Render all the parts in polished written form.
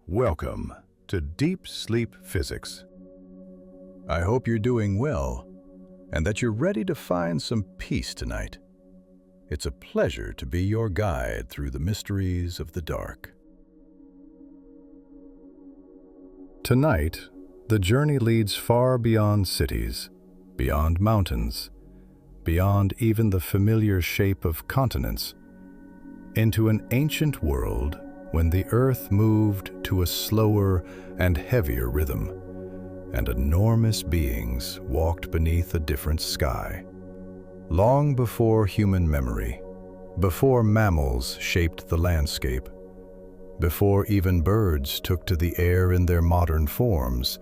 Welcome to Deep Sleep Physics. I hope you're doing well and that you're ready to find some peace tonight. It's a pleasure to be your guide through the mysteries of the dark. Tonight, the journey leads far beyond cities, beyond mountains, beyond even the familiar shape of continents, into an ancient world when the Earth moved to a slower and heavier rhythm, and enormous beings walked beneath a different sky. Long before human memory, before mammals shaped the landscape, before even birds took to the air in their modern forms,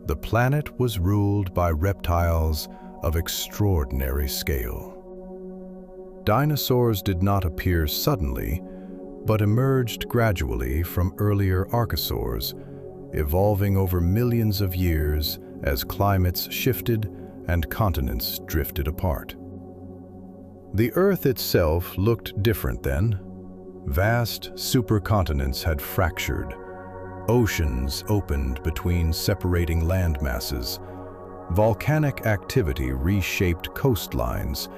the planet was ruled by reptiles of extraordinary scale. Dinosaurs did not appear suddenly, but emerged gradually from earlier archosaurs, evolving over millions of years as climates shifted and continents drifted apart. The Earth itself looked different then. Vast supercontinents had fractured, oceans opened between separating landmasses, volcanic activity reshaped coastlines,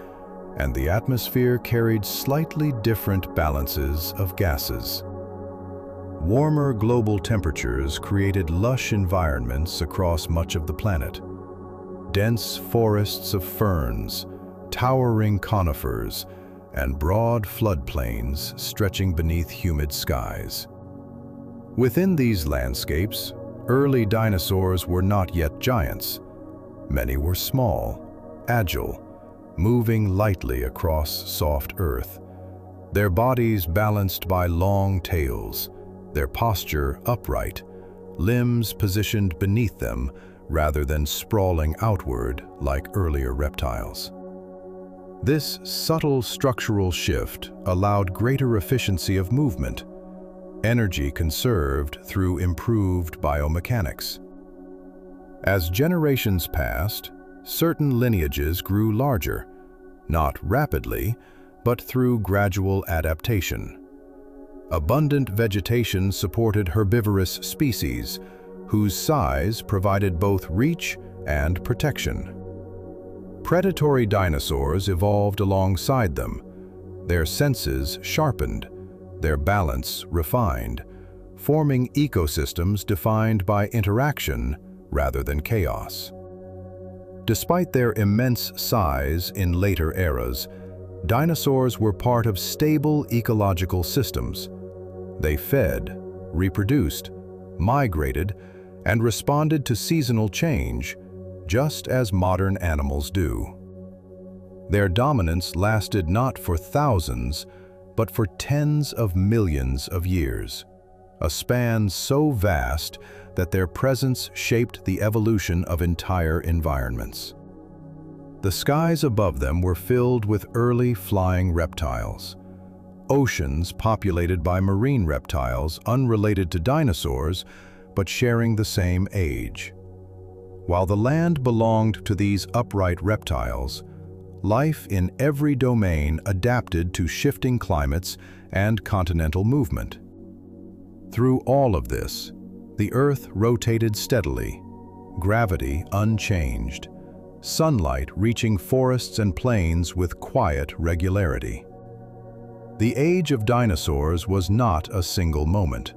and the atmosphere carried slightly different balances of gases. Warmer global temperatures created lush environments across much of the planet. Dense forests of ferns, towering conifers, and broad floodplains stretching beneath humid skies. Within these landscapes, early dinosaurs were not yet giants. Many were small, agile, moving lightly across soft earth, their bodies balanced by long tails, their posture upright, limbs positioned beneath them rather than sprawling outward like earlier reptiles. This subtle structural shift allowed greater efficiency of movement, energy conserved through improved biomechanics. As generations passed, certain lineages grew larger, not rapidly, but through gradual adaptation. Abundant vegetation supported herbivorous species, whose size provided both reach and protection. Predatory dinosaurs evolved alongside them, their senses sharpened, their balance refined, forming ecosystems defined by interaction rather than chaos. Despite their immense size in later eras, dinosaurs were part of stable ecological systems. They fed, reproduced, migrated, and responded to seasonal change, just as modern animals do. Their dominance lasted not for thousands, but for tens of millions of years, a span so vast that their presence shaped the evolution of entire environments. The skies above them were filled with early flying reptiles, oceans populated by marine reptiles unrelated to dinosaurs but sharing the same age. While the land belonged to these upright reptiles, life in every domain adapted to shifting climates and continental movement. Through all of this, the Earth rotated steadily, gravity unchanged, sunlight reaching forests and plains with quiet regularity. The age of dinosaurs was not a single moment,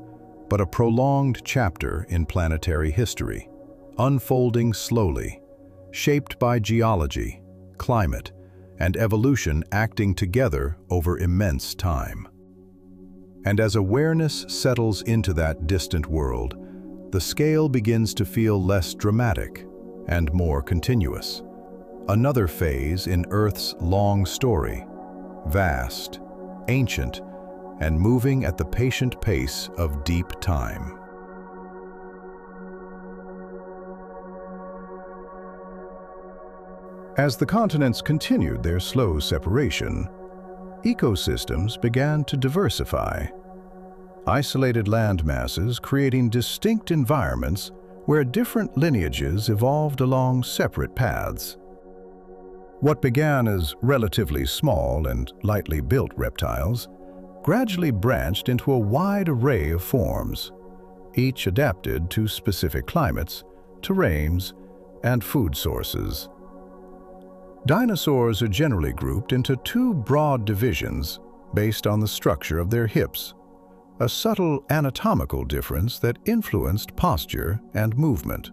but a prolonged chapter in planetary history, unfolding slowly, shaped by geology, climate, and evolution acting together over immense time. And as awareness settles into that distant world, the scale begins to feel less dramatic and more continuous. Another phase in Earth's long story, vast, ancient, and moving at the patient pace of deep time. As the continents continued their slow separation, ecosystems began to diversify. Isolated land masses creating distinct environments where different lineages evolved along separate paths. What began as relatively small and lightly built reptiles gradually branched into a wide array of forms, each adapted to specific climates, terrains, and food sources. Dinosaurs are generally grouped into two broad divisions based on the structure of their hips, a subtle anatomical difference that influenced posture and movement.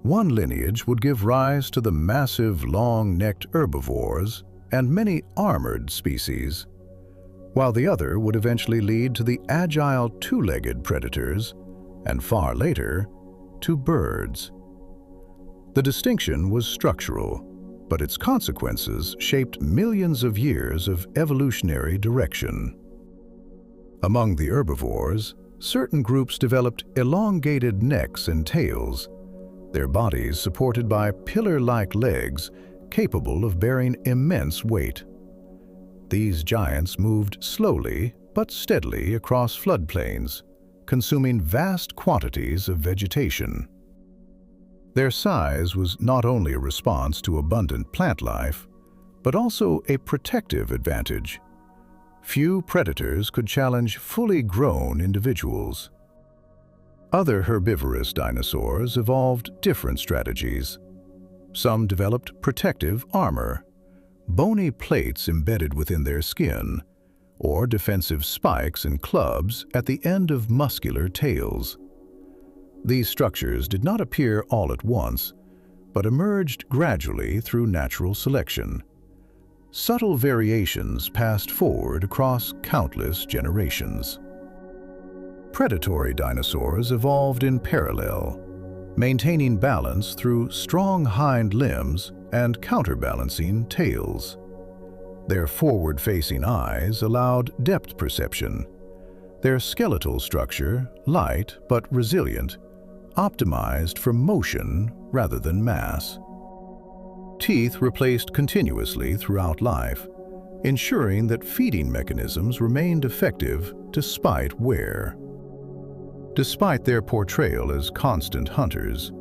One lineage would give rise to the massive, long-necked herbivores and many armored species, while the other would eventually lead to the agile two-legged predators and far later to birds. The distinction was structural, but its consequences shaped millions of years of evolutionary direction. Among the herbivores, certain groups developed elongated necks and tails, their bodies supported by pillar-like legs capable of bearing immense weight. These giants moved slowly but steadily across floodplains, consuming vast quantities of vegetation. Their size was not only a response to abundant plant life, but also a protective advantage. Few predators could challenge fully grown individuals. Other herbivorous dinosaurs evolved different strategies. Some developed protective armor, bony plates embedded within their skin, or defensive spikes and clubs at the end of muscular tails. These structures did not appear all at once, but emerged gradually through natural selection. Subtle variations passed forward across countless generations. Predatory dinosaurs evolved in parallel, maintaining balance through strong hind limbs and counterbalancing tails. Their forward-facing eyes allowed depth perception. Their skeletal structure, light but resilient, optimized for motion rather than mass. Teeth replaced continuously throughout life, ensuring that feeding mechanisms remained effective despite wear. Despite their portrayal as constant hunters,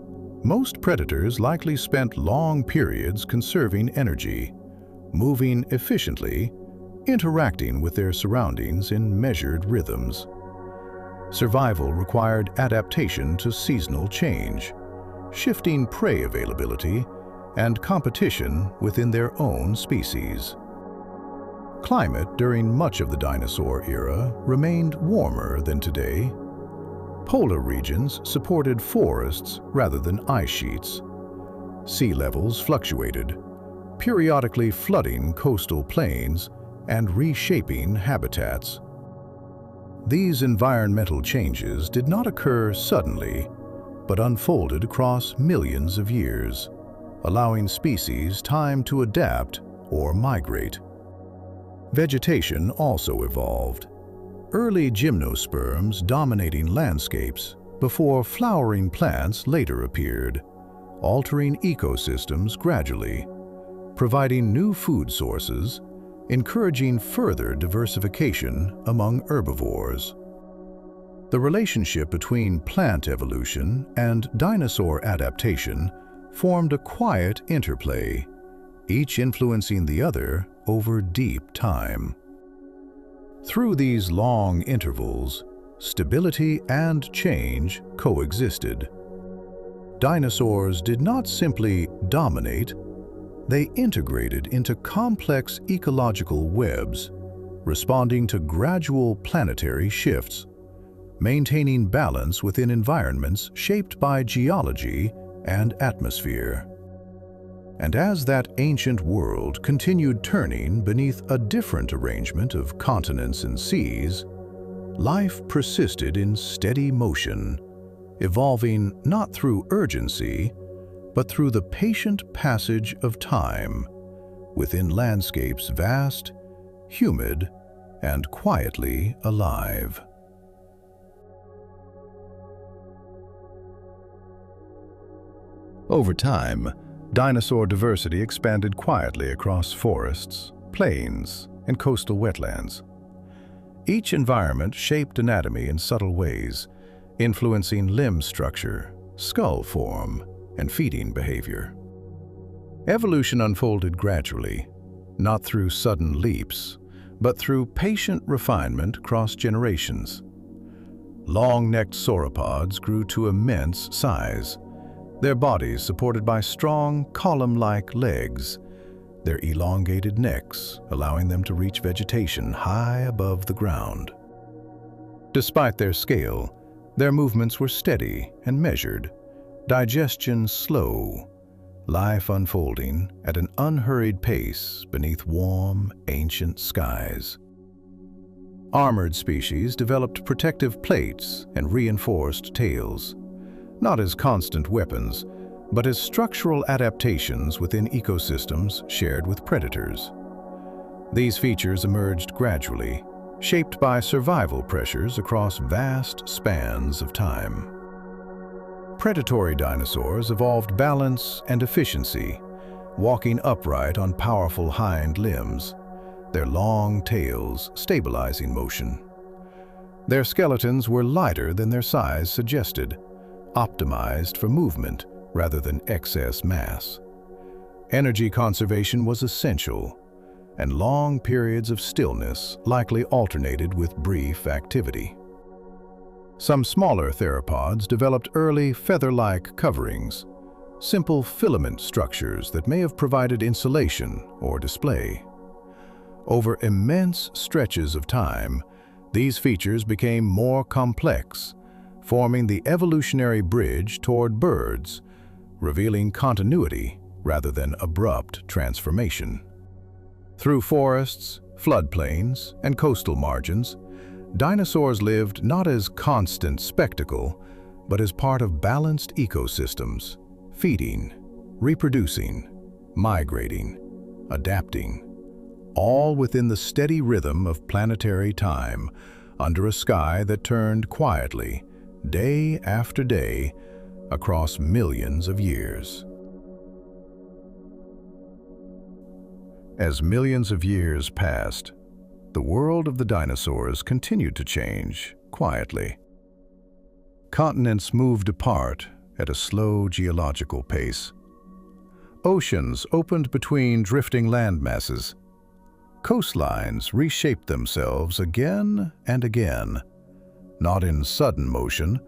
most predators likely spent long periods conserving energy, moving efficiently, interacting with their surroundings in measured rhythms. Survival required adaptation to seasonal change, shifting prey availability, and competition within their own species. Climate during much of the dinosaur era remained warmer than today. Polar regions supported forests rather than ice sheets. Sea levels fluctuated, periodically flooding coastal plains and reshaping habitats. These environmental changes did not occur suddenly, but unfolded across millions of years, allowing species time to adapt or migrate. Vegetation also evolved. Early gymnosperms dominating landscapes before flowering plants later appeared, altering ecosystems gradually, providing new food sources, encouraging further diversification among herbivores. The relationship between plant evolution and dinosaur adaptation formed a quiet interplay, each influencing the other over deep time. Through these long intervals, stability and change coexisted. Dinosaurs did not simply dominate, they integrated into complex ecological webs, responding to gradual planetary shifts, maintaining balance within environments shaped by geology and atmosphere. And as that ancient world continued turning beneath a different arrangement of continents and seas, life persisted in steady motion, evolving not through urgency, but through the patient passage of time, within landscapes vast, humid, and quietly alive. Over time, dinosaur diversity expanded quietly across forests, plains, and coastal wetlands. Each environment shaped anatomy in subtle ways, influencing limb structure, skull form, and feeding behavior. Evolution unfolded gradually, not through sudden leaps, but through patient refinement across generations. Long-necked sauropods grew to immense size, their bodies supported by strong, column-like legs, their elongated necks allowing them to reach vegetation high above the ground. Despite their scale, their movements were steady and measured, digestion slow, life unfolding at an unhurried pace beneath warm, ancient skies. Armored species developed protective plates and reinforced tails, not as constant weapons, but as structural adaptations within ecosystems shared with predators. These features emerged gradually, shaped by survival pressures across vast spans of time. Predatory dinosaurs evolved balance and efficiency, walking upright on powerful hind limbs, their long tails stabilizing motion. Their skeletons were lighter than their size suggested, optimized for movement rather than excess mass. Energy conservation was essential, and long periods of stillness likely alternated with brief activity. Some smaller theropods developed early feather-like coverings, simple filament structures that may have provided insulation or display. Over immense stretches of time, these features became more complex, forming the evolutionary bridge toward birds, revealing continuity rather than abrupt transformation. Through forests, floodplains, and coastal margins, dinosaurs lived not as constant spectacle, but as part of balanced ecosystems, feeding, reproducing, migrating, adapting, all within the steady rhythm of planetary time, under a sky that turned quietly, day after day, across millions of years. As millions of years passed, the world of the dinosaurs continued to change quietly. Continents moved apart at a slow geological pace. Oceans opened between drifting landmasses. Coastlines reshaped themselves again and again, not in sudden motion,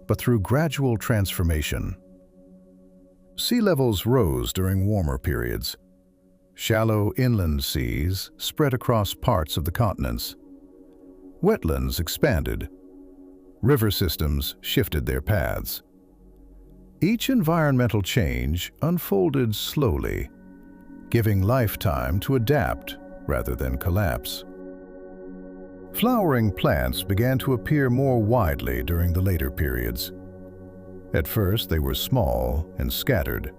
but through gradual transformation. Sea levels rose during warmer periods. Shallow inland seas spread across parts of the continents. Wetlands expanded. River systems shifted their paths. Each environmental change unfolded slowly, giving life time to adapt rather than collapse. Flowering plants began to appear more widely during the later periods. At first, they were small and scattered.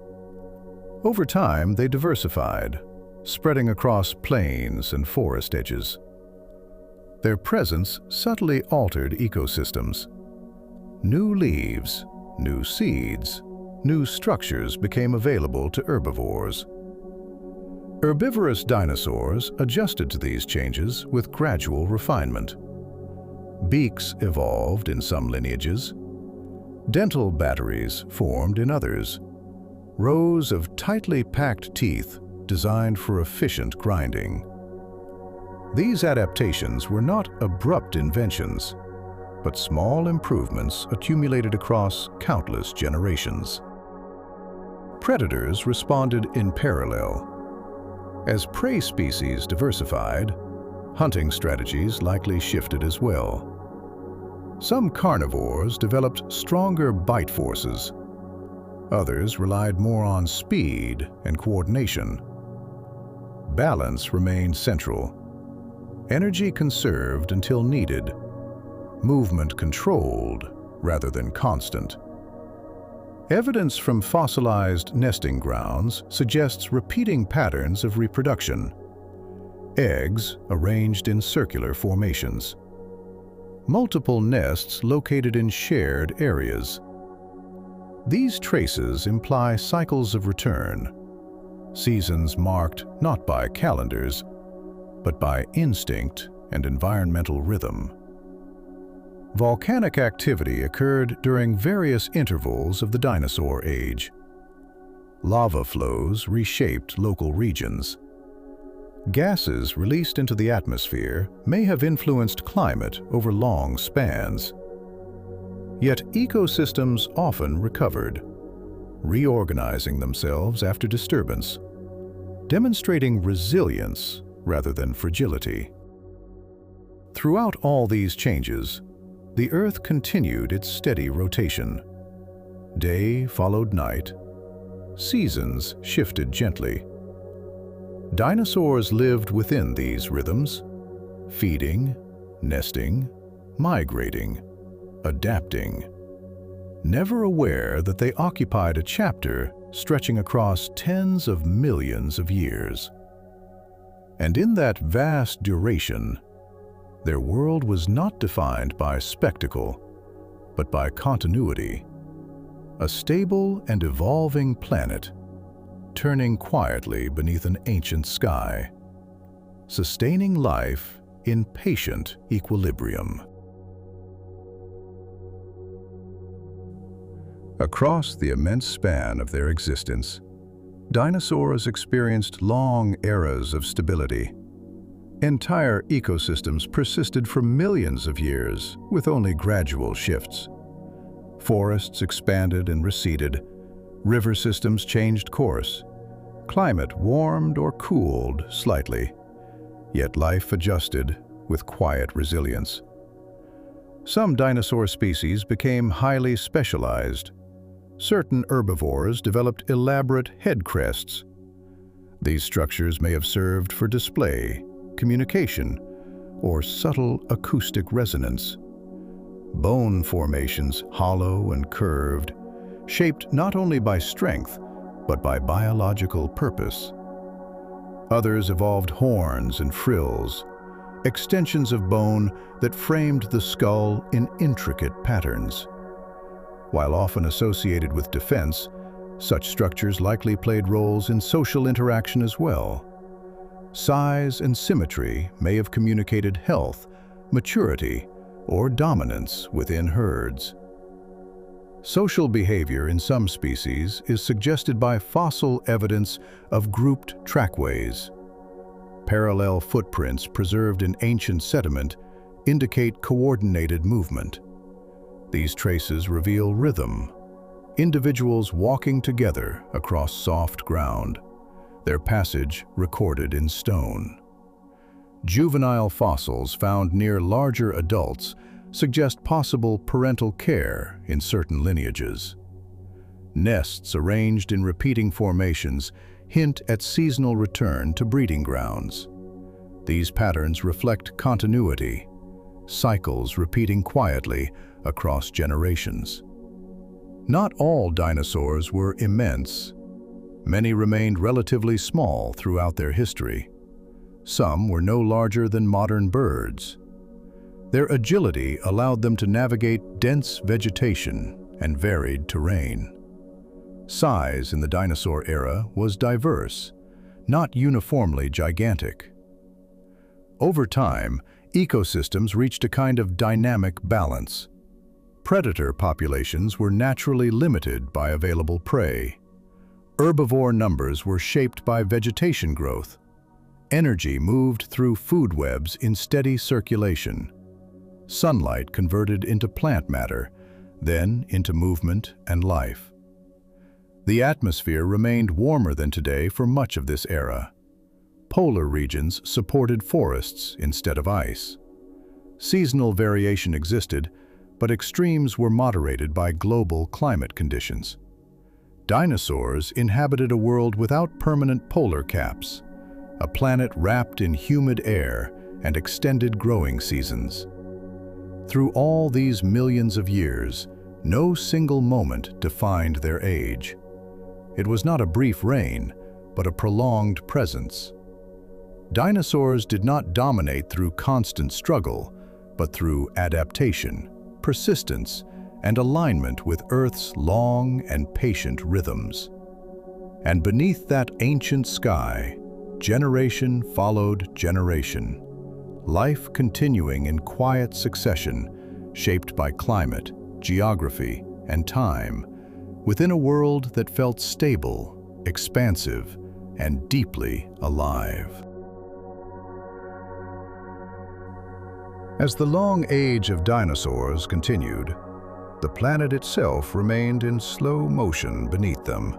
Over time, they diversified, spreading across plains and forest edges. Their presence subtly altered ecosystems. New leaves, new seeds, new structures became available to herbivores. Herbivorous dinosaurs adjusted to these changes with gradual refinement. Beaks evolved in some lineages. Dental batteries formed in others. Rows of tightly packed teeth designed for efficient grinding. These adaptations were not abrupt inventions, but small improvements accumulated across countless generations. Predators responded in parallel. As prey species diversified, hunting strategies likely shifted as well. Some carnivores developed stronger bite forces. Others relied more on speed and coordination. Balance remained central. Energy conserved until needed. Movement controlled rather than constant. Evidence from fossilized nesting grounds suggests repeating patterns of reproduction. Eggs arranged in circular formations. Multiple nests located in shared areas. These traces imply cycles of return, seasons marked not by calendars, but by instinct and environmental rhythm. Volcanic activity occurred during various intervals of the dinosaur age. Lava flows reshaped local regions. Gases released into the atmosphere may have influenced climate over long spans. Yet ecosystems often recovered, reorganizing themselves after disturbance, demonstrating resilience rather than fragility. Throughout all these changes, the Earth continued its steady rotation. Day followed night. Seasons shifted gently. Dinosaurs lived within these rhythms, feeding, nesting, migrating, adapting, never aware that they occupied a chapter stretching across tens of millions of years. And in that vast duration, their world was not defined by spectacle, but by continuity. A stable and evolving planet, turning quietly beneath an ancient sky, sustaining life in patient equilibrium. Across the immense span of their existence, dinosaurs experienced long eras of stability. Entire ecosystems persisted for millions of years with only gradual shifts. Forests expanded and receded, river systems changed course, climate warmed or cooled slightly, yet life adjusted with quiet resilience. Some dinosaur species became highly specialized. Certain herbivores developed elaborate head crests. These structures may have served for display, communication, or subtle acoustic resonance. Bone formations, hollow and curved, shaped not only by strength, but by biological purpose. Others evolved horns and frills, extensions of bone that framed the skull in intricate patterns. While often associated with defense, such structures likely played roles in social interaction as well. Size and symmetry may have communicated health, maturity, or dominance within herds. Social behavior in some species is suggested by fossil evidence of grouped trackways. Parallel footprints preserved in ancient sediment indicate coordinated movement. These traces reveal rhythm, individuals walking together across soft ground, their passage recorded in stone. Juvenile fossils found near larger adults suggest possible parental care in certain lineages. Nests arranged in repeating formations hint at seasonal return to breeding grounds. These patterns reflect continuity, cycles repeating quietly across generations. Not all dinosaurs were immense. Many remained relatively small throughout their history. Some were no larger than modern birds. Their agility allowed them to navigate dense vegetation and varied terrain. Size in the dinosaur era was diverse, not uniformly gigantic. Over time, ecosystems reached a kind of dynamic balance. Predator populations were naturally limited by available prey. Herbivore numbers were shaped by vegetation growth. Energy moved through food webs in steady circulation. Sunlight converted into plant matter, then into movement and life. The atmosphere remained warmer than today for much of this era. Polar regions supported forests instead of ice. Seasonal variation existed, but extremes were moderated by global climate conditions. Dinosaurs inhabited a world without permanent polar caps, a planet wrapped in humid air and extended growing seasons. Through all these millions of years, no single moment defined their age. It was not a brief reign, but a prolonged presence. Dinosaurs did not dominate through constant struggle, but through adaptation, persistence, and alignment with Earth's long and patient rhythms. And beneath that ancient sky, generation followed generation, life continuing in quiet succession, shaped by climate, geography, and time, within a world that felt stable, expansive, and deeply alive. As the long age of dinosaurs continued, the planet itself remained in slow motion beneath them.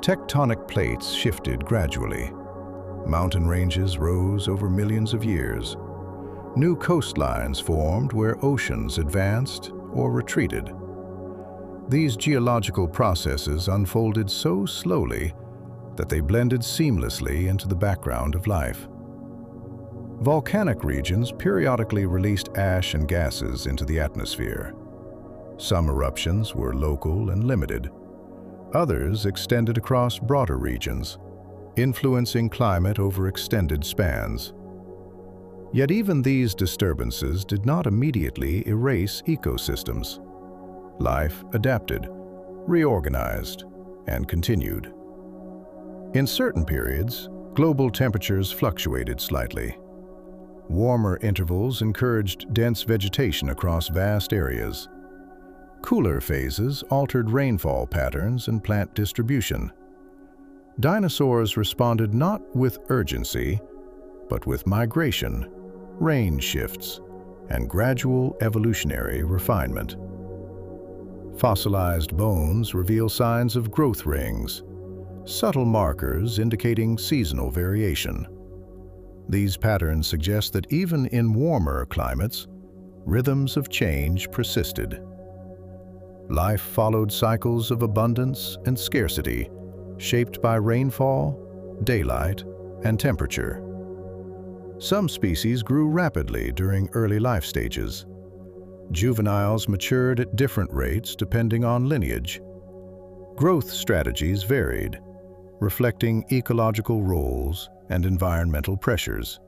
Tectonic plates shifted gradually. Mountain ranges rose over millions of years. New coastlines formed where oceans advanced or retreated. These geological processes unfolded so slowly that they blended seamlessly into the background of life. Volcanic regions periodically released ash and gases into the atmosphere. Some eruptions were local and limited. Others extended across broader regions, influencing climate over extended spans. Yet even these disturbances did not immediately erase ecosystems. Life adapted, reorganized, and continued. In certain periods, global temperatures fluctuated slightly. Warmer intervals encouraged dense vegetation across vast areas. Cooler phases altered rainfall patterns and plant distribution. Dinosaurs responded not with urgency, but with migration, range shifts, and gradual evolutionary refinement. Fossilized bones reveal signs of growth rings, subtle markers indicating seasonal variation. These patterns suggest that even in warmer climates, rhythms of change persisted. Life followed cycles of abundance and scarcity, shaped by rainfall, daylight, and temperature. Some species grew rapidly during early life stages. Juveniles matured at different rates depending on lineage. Growth strategies varied, reflecting ecological roles and environmental pressures.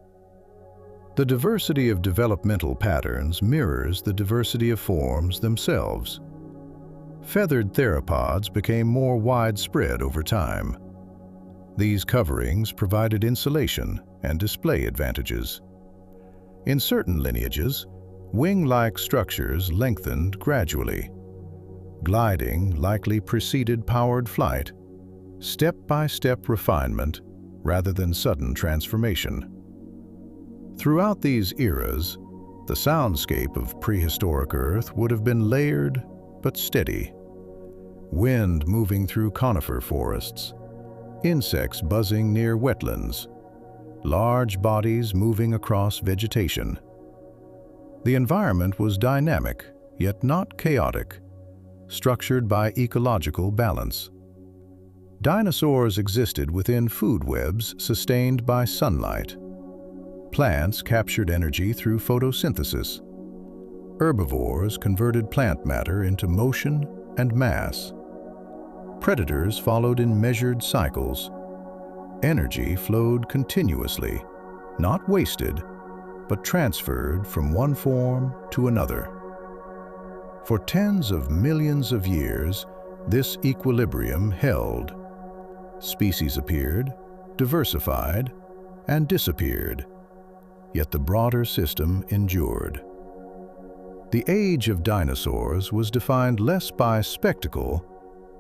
The diversity of developmental patterns mirrors the diversity of forms themselves. Feathered theropods became more widespread over time. These coverings provided insulation and display advantages. In certain lineages, wing-like structures lengthened gradually. Gliding likely preceded powered flight, step-by-step refinement rather than sudden transformation. Throughout these eras, the soundscape of prehistoric Earth would have been layered but steady. Wind moving through conifer forests, insects buzzing near wetlands, large bodies moving across vegetation. The environment was dynamic, yet not chaotic, structured by ecological balance. Dinosaurs existed within food webs sustained by sunlight. Plants captured energy through photosynthesis. Herbivores converted plant matter into motion and mass. Predators followed in measured cycles. Energy flowed continuously, not wasted, but transferred from one form to another. For tens of millions of years, this equilibrium held. Species appeared, diversified, and disappeared, yet the broader system endured. The age of dinosaurs was defined less by spectacle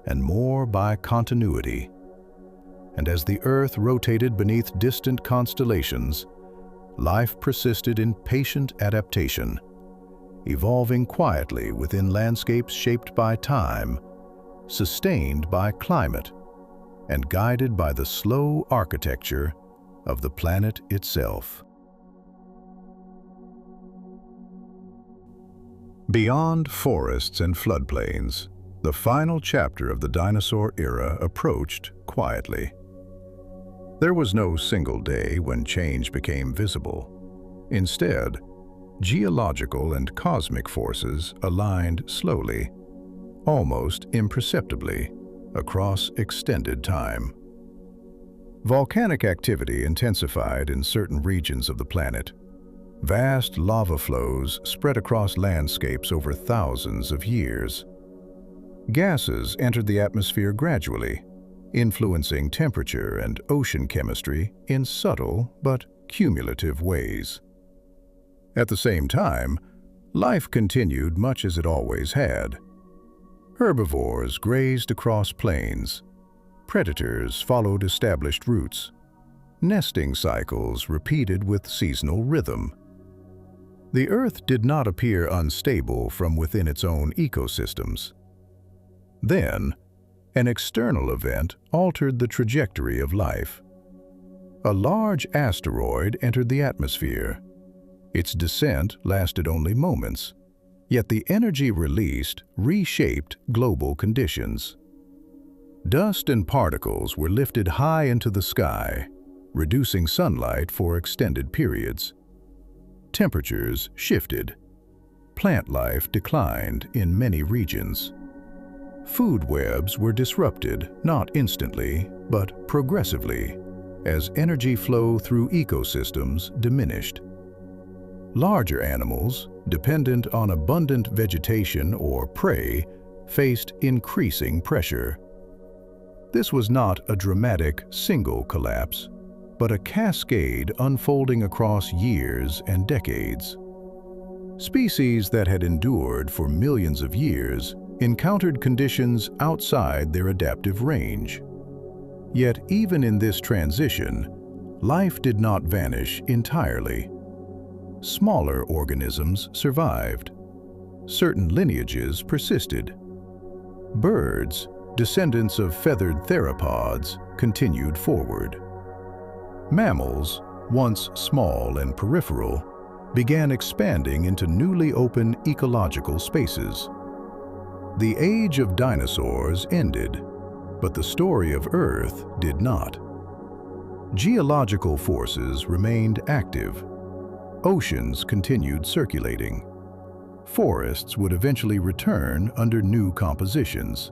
and more by continuity. And as the Earth rotated beneath distant constellations, life persisted in patient adaptation, evolving quietly within landscapes shaped by time, sustained by climate, and guided by the slow architecture of the planet itself. Beyond forests and floodplains, the final chapter of the dinosaur era approached quietly. There was no single day when change became visible. Instead, geological and cosmic forces aligned slowly, almost imperceptibly, across extended time. Volcanic activity intensified in certain regions of the planet. Vast lava flows spread across landscapes over thousands of years. Gases entered the atmosphere gradually, influencing temperature and ocean chemistry in subtle but cumulative ways. At the same time, life continued much as it always had. Herbivores grazed across plains. Predators followed established routes. Nesting cycles repeated with seasonal rhythm. The Earth did not appear unstable from within its own ecosystems. Then, an external event altered the trajectory of life. A large asteroid entered the atmosphere. Its descent lasted only moments, yet the energy released reshaped global conditions. Dust and particles were lifted high into the sky, reducing sunlight for extended periods. Temperatures shifted. Plant life declined in many regions. Food webs were disrupted, not instantly, but progressively, as energy flow through ecosystems diminished. Larger animals, dependent on abundant vegetation or prey, faced increasing pressure. This was not a dramatic single collapse, but a cascade unfolding across years and decades. Species that had endured for millions of years encountered conditions outside their adaptive range. Yet even in this transition, life did not vanish entirely. Smaller organisms survived. Certain lineages persisted. Birds, descendants of feathered theropods, continued forward. Mammals, once small and peripheral, began expanding into newly open ecological spaces. The age of dinosaurs ended, but the story of Earth did not. Geological forces remained active. Oceans continued circulating. Forests would eventually return under new compositions.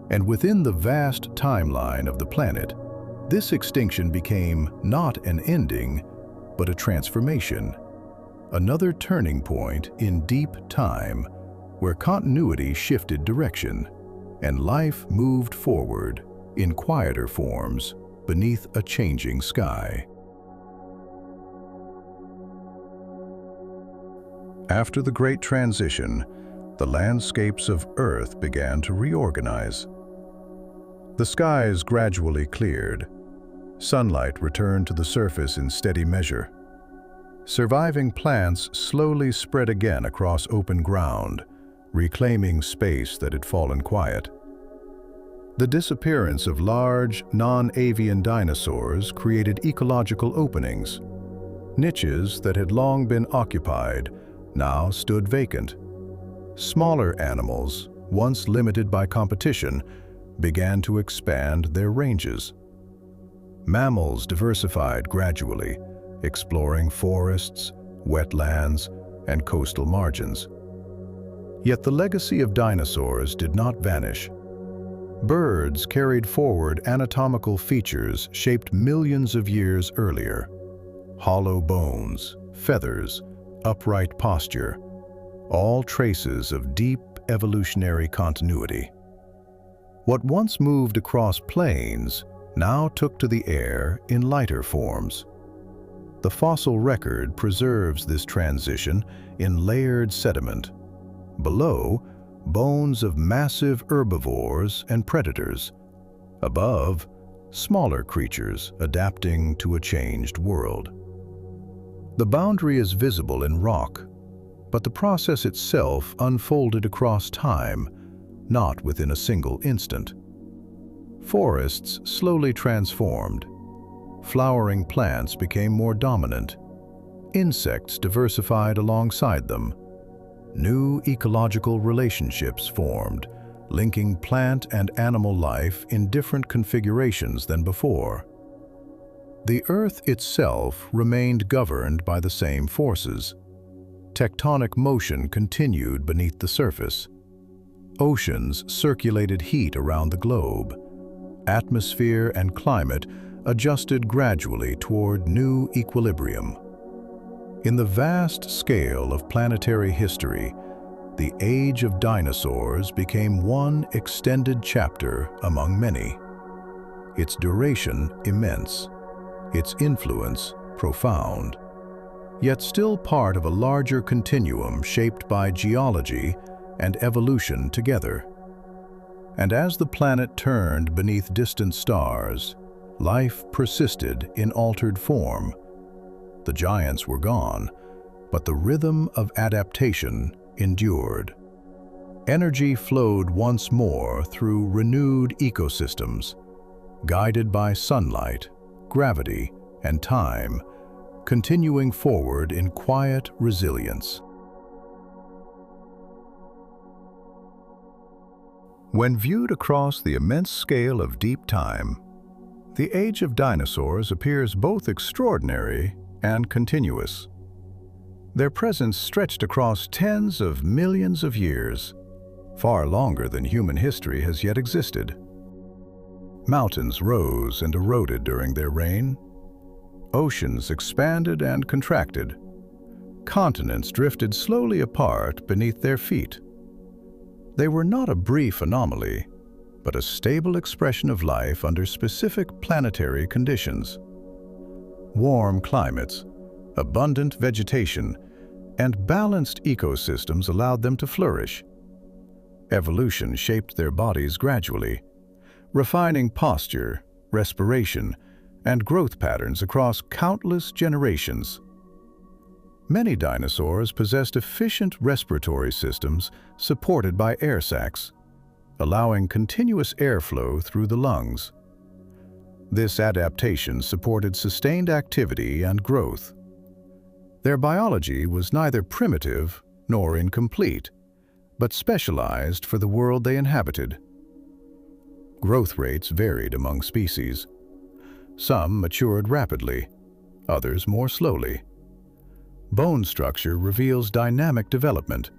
And within the vast timeline of the planet, this extinction became not an ending, but a transformation. Another turning point in deep time, where continuity shifted direction, and life moved forward in quieter forms beneath a changing sky. After the Great Transition, the landscapes of Earth began to reorganize. The skies gradually cleared. Sunlight returned to the surface in steady measure. Surviving plants slowly spread again across open ground, reclaiming space that had fallen quiet. The disappearance of large, non-avian dinosaurs created ecological openings. Niches that had long been occupied now stood vacant. Smaller animals, once limited by competition, began to expand their ranges. Mammals diversified gradually, exploring forests, wetlands, and coastal margins. Yet the legacy of dinosaurs did not vanish. Birds carried forward anatomical features shaped millions of years earlier. Hollow bones, feathers, upright posture, all traces of deep evolutionary continuity. What once moved across plains now took to the air in lighter forms. The fossil record preserves this transition in layered sediment. Below, bones of massive herbivores and predators. Above, smaller creatures adapting to a changed world. The boundary is visible in rock, but the process itself unfolded across time, not within a single instant. Forests slowly transformed. Flowering plants became more dominant. Insects diversified alongside them. New ecological relationships formed, linking plant and animal life in different configurations than before. The Earth itself remained governed by the same forces. Tectonic motion continued beneath the surface. Oceans circulated heat around the globe. Atmosphere and climate adjusted gradually toward new equilibrium. In the vast scale of planetary history, the age of dinosaurs became one extended chapter among many. Its duration immense, its influence profound, yet still part of a larger continuum shaped by geology and evolution together. And as the planet turned beneath distant stars, life persisted in altered form. The giants were gone, but the rhythm of adaptation endured. Energy flowed once more through renewed ecosystems, guided by sunlight, gravity, and time, continuing forward in quiet resilience. When viewed across the immense scale of deep time, the age of dinosaurs appears both extraordinary and continuous. Their presence stretched across tens of millions of years, far longer than human history has yet existed. Mountains rose and eroded during their reign. Oceans expanded and contracted. Continents drifted slowly apart beneath their feet. They were not a brief anomaly, but a stable expression of life under specific planetary conditions. Warm climates, abundant vegetation, and balanced ecosystems allowed them to flourish. Evolution shaped their bodies gradually, refining posture, respiration, and growth patterns across countless generations. Many dinosaurs possessed efficient respiratory systems supported by air sacs, allowing continuous airflow through the lungs. This adaptation supported sustained activity and growth. Their biology was neither primitive nor incomplete, but specialized for the world they inhabited. Growth rates varied among species. Some matured rapidly, others more slowly. Bone structure reveals dynamic development,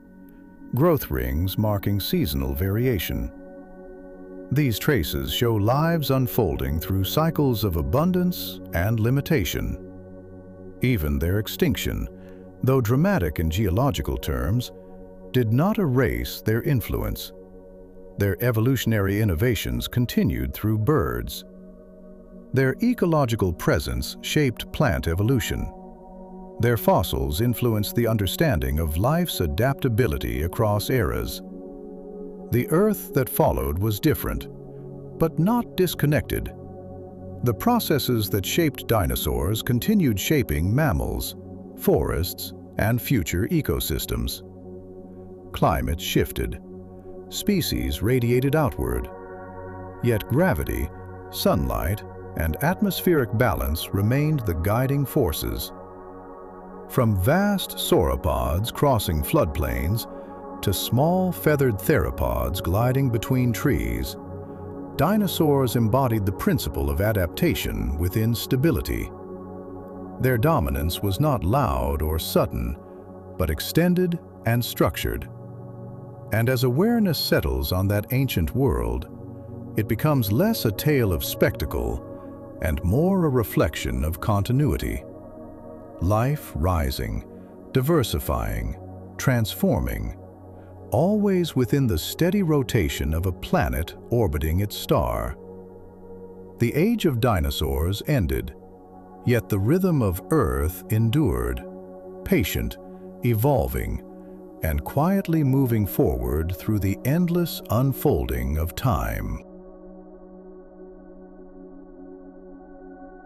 growth rings marking seasonal variation. These traces show lives unfolding through cycles of abundance and limitation. Even their extinction, though dramatic in geological terms, did not erase their influence. Their evolutionary innovations continued through birds. Their ecological presence shaped plant evolution. Their fossils influenced the understanding of life's adaptability across eras. The Earth that followed was different, but not disconnected. The processes that shaped dinosaurs continued shaping mammals, forests, and future ecosystems. Climate shifted. Species radiated outward. Yet gravity, sunlight, and atmospheric balance remained the guiding forces. From vast sauropods crossing floodplains to small feathered theropods gliding between trees, dinosaurs embodied the principle of adaptation within stability. Their dominance was not loud or sudden, but extended and structured. And as awareness settles on that ancient world, it becomes less a tale of spectacle and more a reflection of continuity. Life rising, diversifying, transforming, always within the steady rotation of a planet orbiting its star. The age of dinosaurs ended, yet the rhythm of Earth endured, patient, evolving, and quietly moving forward through the endless unfolding of time.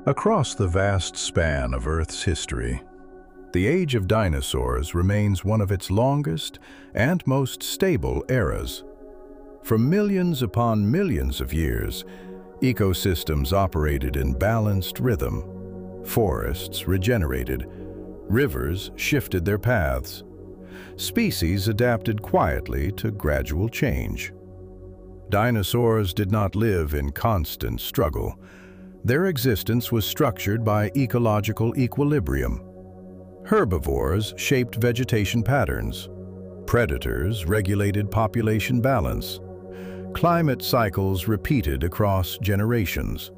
Across the vast span of Earth's history, the age of dinosaurs remains one of its longest and most stable eras. For millions upon millions of years, ecosystems operated in balanced rhythm. Forests regenerated, rivers shifted their paths. Species adapted quietly to gradual change. Dinosaurs did not live in constant struggle. Their existence was structured by ecological equilibrium. Herbivores shaped vegetation patterns. Predators regulated population balance. Climate cycles repeated across generations.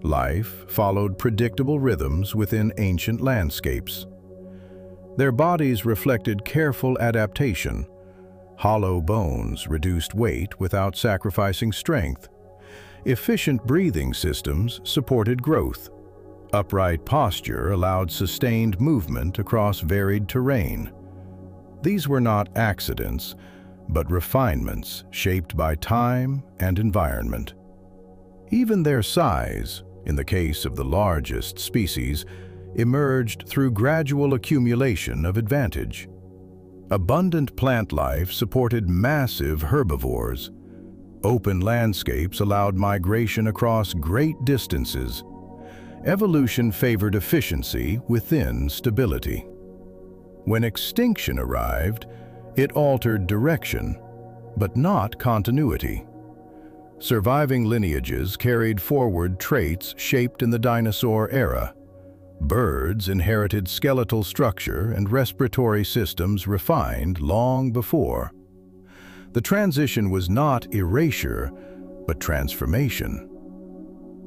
Life followed predictable rhythms within ancient landscapes. Their bodies reflected careful adaptation. Hollow bones reduced weight without sacrificing strength. Efficient breathing systems supported growth. Upright posture allowed sustained movement across varied terrain. These were not accidents, but refinements shaped by time and environment. Even their size, in the case of the largest species, emerged through gradual accumulation of advantage. Abundant plant life supported massive herbivores. Open landscapes allowed migration across great distances. Evolution favored efficiency within stability. When extinction arrived, it altered direction, but not continuity. Surviving lineages carried forward traits shaped in the dinosaur era. Birds inherited skeletal structure and respiratory systems refined long before. The transition was not erasure, but transformation.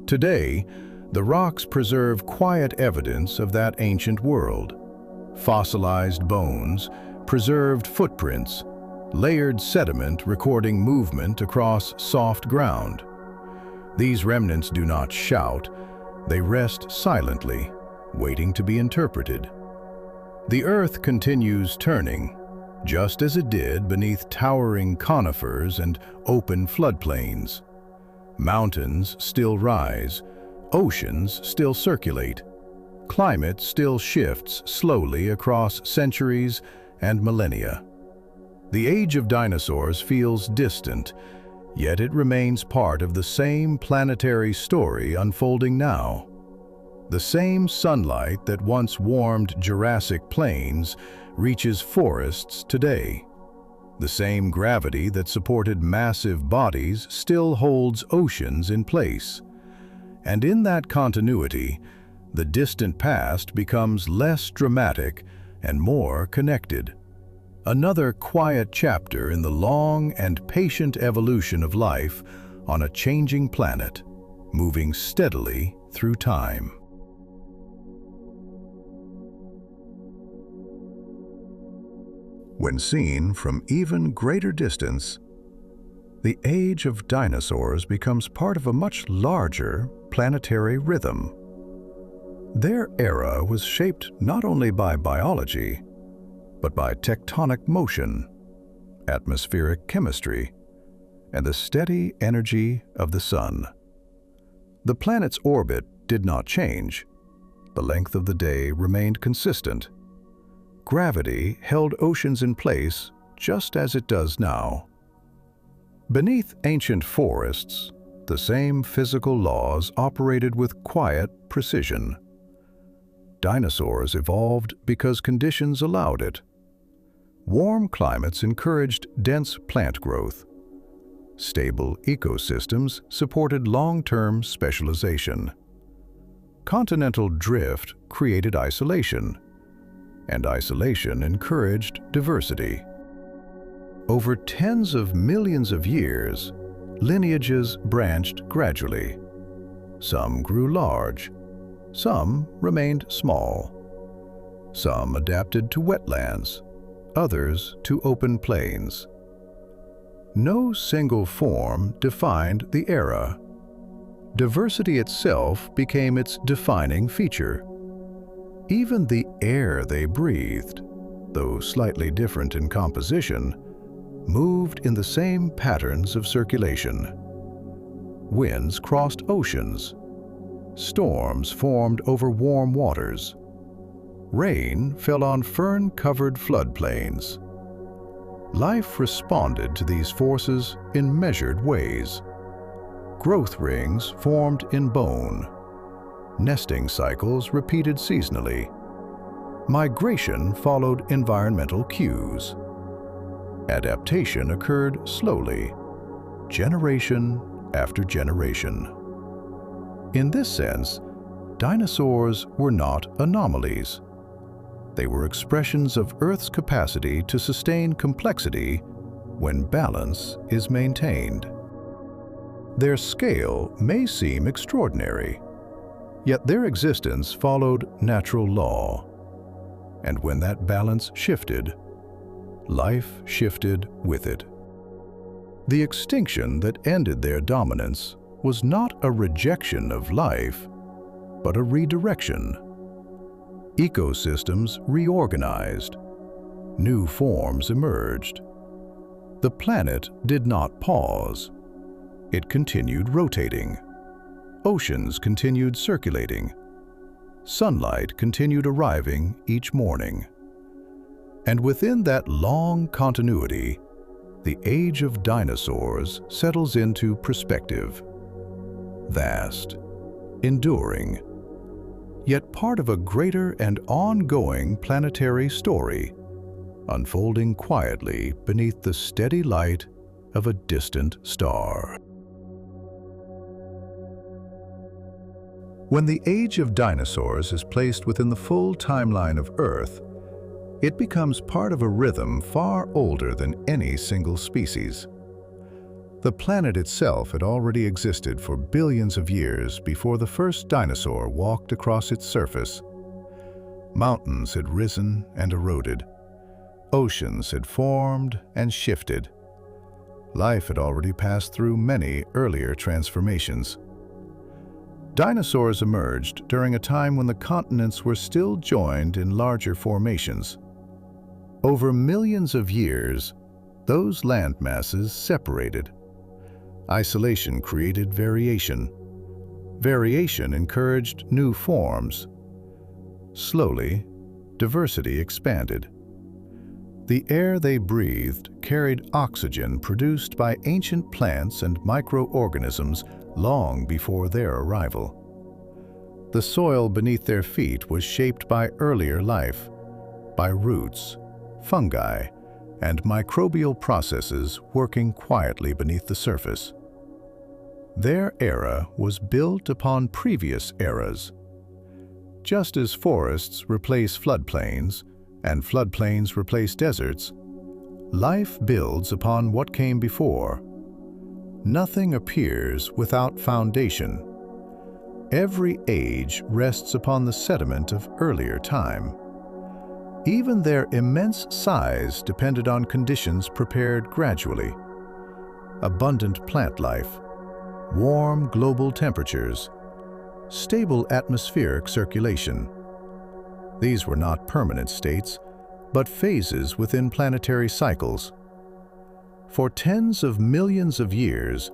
Today, the rocks preserve quiet evidence of that ancient world. Fossilized bones, preserved footprints, layered sediment recording movement across soft ground. These remnants do not shout, they rest silently, waiting to be interpreted. The Earth continues turning, just as it did beneath towering conifers and open floodplains. Mountains still rise, oceans still circulate, climate still shifts slowly across centuries and millennia. The age of dinosaurs feels distant, yet it remains part of the same planetary story unfolding now. The same sunlight that once warmed Jurassic plains reaches forests today. The same gravity that supported massive bodies still holds oceans in place. And in that continuity, the distant past becomes less dramatic and more connected. Another quiet chapter in the long and patient evolution of life on a changing planet, moving steadily through time. When seen from even greater distance, the age of dinosaurs becomes part of a much larger planetary rhythm. Their era was shaped not only by biology, but by tectonic motion, atmospheric chemistry, and the steady energy of the sun. The planet's orbit did not change. The length of the day remained consistent. Gravity held oceans in place just as it does now. Beneath ancient forests, the same physical laws operated with quiet precision. Dinosaurs evolved because conditions allowed it. Warm climates encouraged dense plant growth. Stable ecosystems supported long-term specialization. Continental drift created isolation, and isolation encouraged diversity. Over tens of millions of years, lineages branched gradually. Some grew large, some remained small. Some adapted to wetlands, others to open plains. No single form defined the era. Diversity itself became its defining feature. Even the air they breathed, though slightly different in composition, moved in the same patterns of circulation. Winds crossed oceans. Storms formed over warm waters. Rain fell on fern-covered floodplains. Life responded to these forces in measured ways. Growth rings formed in bone. Nesting cycles repeated seasonally. Migration followed environmental cues. Adaptation occurred slowly, generation after generation. In this sense, dinosaurs were not anomalies. They were expressions of Earth's capacity to sustain complexity when balance is maintained. Their scale may seem extraordinary, yet their existence followed natural law. And when that balance shifted, life shifted with it. The extinction that ended their dominance was not a rejection of life, but a redirection. Ecosystems reorganized. New forms emerged. The planet did not pause. It continued rotating. Oceans continued circulating. sunlight continued arriving each morning. And within that long continuity, the age of dinosaurs settles into perspective. Vast, enduring, yet part of a greater and ongoing planetary story, unfolding quietly beneath the steady light of a distant star. When the age of dinosaurs is placed within the full timeline of Earth, it becomes part of a rhythm far older than any single species. The planet itself had already existed for billions of years before the first dinosaur walked across its surface. Mountains had risen and eroded. Oceans had formed and shifted. Life had already passed through many earlier transformations. Dinosaurs emerged during a time when the continents were still joined in larger formations. Over millions of years, those landmasses separated. Isolation created variation. Variation encouraged new forms. Slowly, diversity expanded. The air they breathed carried oxygen produced by ancient plants and microorganisms long before their arrival. The soil beneath their feet was shaped by earlier life, by roots, fungi, and microbial processes working quietly beneath the surface. Their era was built upon previous eras. Just as forests replace floodplains, and floodplains replace deserts, life builds upon what came before. Nothing appears without foundation. Every age rests upon the sediment of earlier time. Even their immense size depended on conditions prepared gradually. Abundant plant life, warm global temperatures, stable atmospheric circulation. These were not permanent states, but phases within planetary cycles. For tens of millions of years,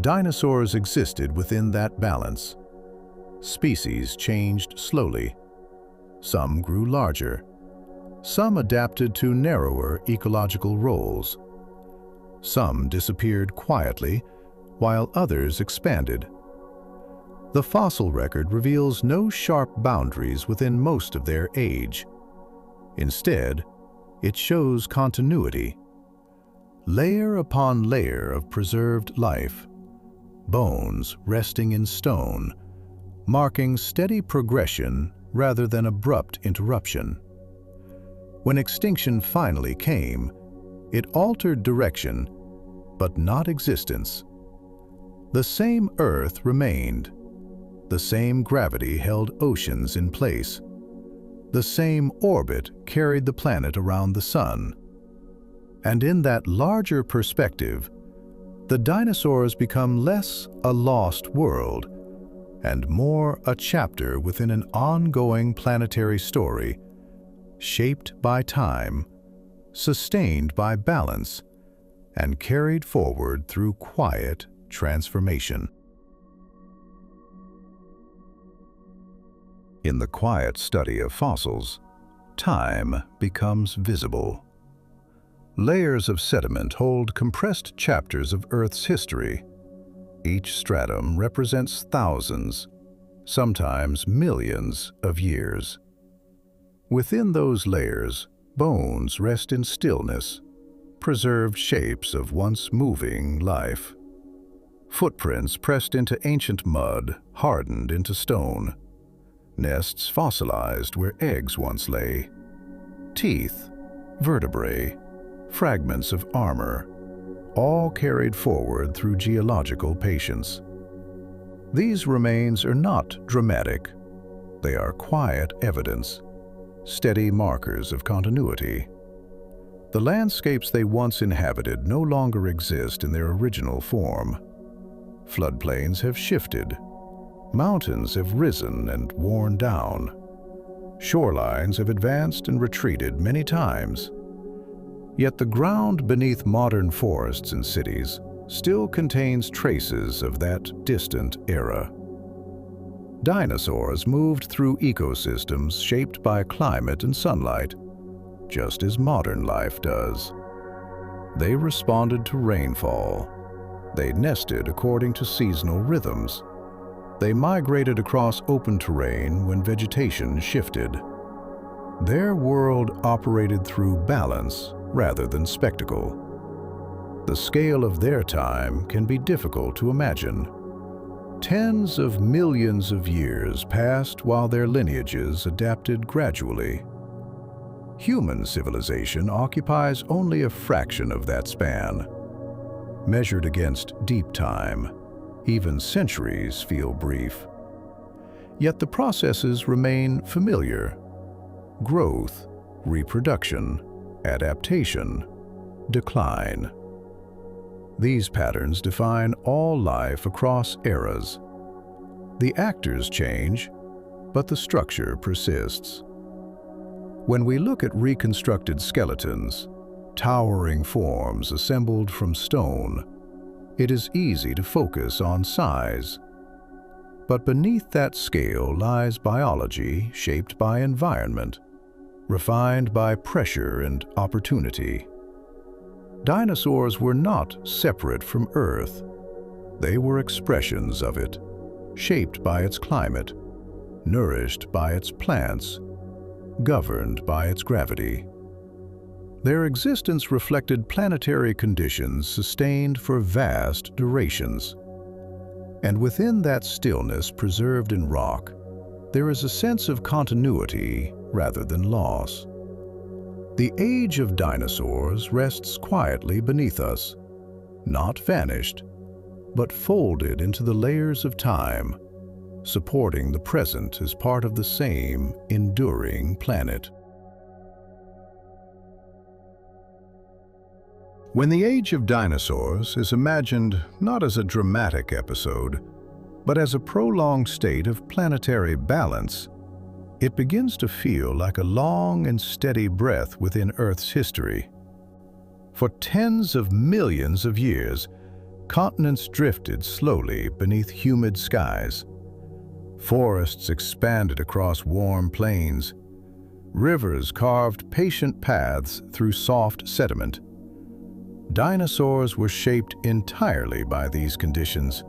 dinosaurs existed within that balance. Species changed slowly. Some grew larger. Some adapted to narrower ecological roles. Some disappeared quietly, while others expanded. The fossil record reveals no sharp boundaries within most of their age. Instead, it shows continuity. Layer upon layer of preserved life, bones resting in stone, marking steady progression rather than abrupt interruption. When extinction finally came, it altered direction, but not existence. The same Earth remained. The same gravity held oceans in place. The same orbit carried the planet around the sun. And in that larger perspective, the dinosaurs become less a lost world and more a chapter within an ongoing planetary story, shaped by time, sustained by balance, and carried forward through quiet transformation. In the quiet study of fossils, time becomes visible. Layers of sediment hold compressed chapters of Earth's history. Each stratum represents thousands, sometimes millions of years. Within those layers, bones rest in stillness, preserved shapes of once moving life. Footprints pressed into ancient mud, hardened into stone. Nests fossilized where eggs once lay. Teeth, vertebrae, fragments of armor, all carried forward through geological patience. These remains are not dramatic. They are quiet evidence, steady markers of continuity. The landscapes they once inhabited no longer exist in their original form. Floodplains have shifted. Mountains have risen and worn down. Shorelines have advanced and retreated many times. Yet the ground beneath modern forests and cities still contains traces of that distant era. Dinosaurs moved through ecosystems shaped by climate and sunlight, just as modern life does. They responded to rainfall. They nested according to seasonal rhythms. They migrated across open terrain when vegetation shifted. Their world operated through balance rather than spectacle. The scale of their time can be difficult to imagine. Tens of millions of years passed while their lineages adapted gradually. Human civilization occupies only a fraction of that span. Measured against deep time, even centuries feel brief. Yet the processes remain familiar. Growth, reproduction, adaptation, decline. These patterns define all life across eras. The actors change, but the structure persists. When we look at reconstructed skeletons, towering forms assembled from stone, it is easy to focus on size. But beneath that scale lies biology shaped by environment, refined by pressure and opportunity. Dinosaurs were not separate from Earth. They were expressions of it, shaped by its climate, nourished by its plants, governed by its gravity. Their existence reflected planetary conditions sustained for vast durations. And within that stillness preserved in rock, there is a sense of continuity rather than loss. The age of dinosaurs rests quietly beneath us, not vanished, but folded into the layers of time, supporting the present as part of the same enduring planet. When the age of dinosaurs is imagined not as a dramatic episode, but as a prolonged state of planetary balance, it begins to feel like a long and steady breath within Earth's history. For tens of millions of years, continents drifted slowly beneath humid skies. Forests expanded across warm plains. Rivers carved patient paths through soft sediment. Dinosaurs were shaped entirely by these conditions.